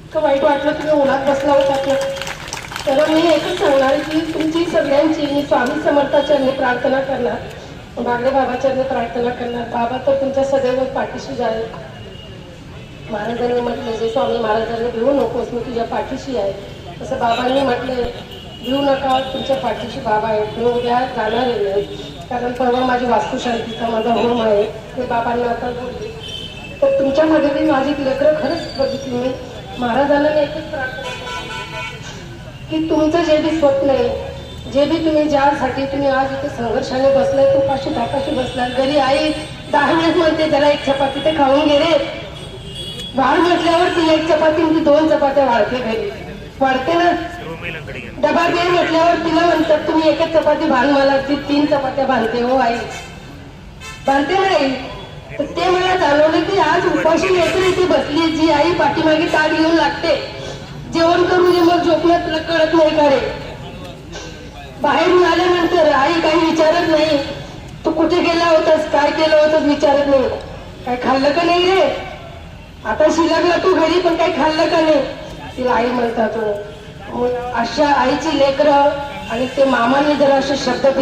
इतकं वाईट वाटलं तुम्ही उन्हात बसला होता. तर मी एकच सांगणार की तुमची सगळ्यांची मी स्वामी समर्थाचरणी प्रार्थना करणार, बागडे बाबाचरणी प्रार्थना करणार. बाबा तर तुमच्या सदैव पाठीशी जाईल. महाराजांनी म्हटले जे स्वामी महाराजांनी भिवू नकोस, मी तुझ्या पाठीशी आहे, तसं बाबांनी म्हटले भिवू नका, तुमच्या पाठीशी बाबा आहे. मी उद्या जाणार आहे, कारण परवा माझी वास्तुशांतीचा माझा होम आहे, ते बाबांना आता बोलले. तर तुमच्यामध्ये मी माझी लेकरं खरंच बघितली. मी महाराजांना मी एकच प्रार्थना की तुमचं जे बी स्वप्न आहे, जे बी तुम्ही ज्यासाठी तुम्ही आज इथे संघर्षाने बसलाय, तुपाशी धापाशी बसलाय. घरी आई 10 वेळेस म्हणते त्याला एक चपाती ते खाऊन घे रे. वाढ म्हटल्यावर ती एक चपाती ती 2 चपात्या वाढते, घरी वाढते ना. डबा दे म्हटल्यावर तिला म्हणतात तुम्ही एकच चपाती बांध, मला ती 3 चपात्या बांधते. हो आई बांधते नाही. तर ते मला जाणवलं की आज उपाशी लेकरं इथे बसली, जी आई पाठीमागे ताट घेऊन लागते, जेवण करू दे मग झोपण्यात तुला कळत नाही का रे. बाहेरून आल्यानंतर आई काही विचारत नाही, तू कुठे गेला होतास, काय केलं होतं विचारत नाही. काय खाल्लं का नाही रे, आता शिलगला तू घरी पण काही खाल्लं का नाही, तिला आई म्हणतात. अशा आईची लेकरं आणि ते मामाने जर असे शब्द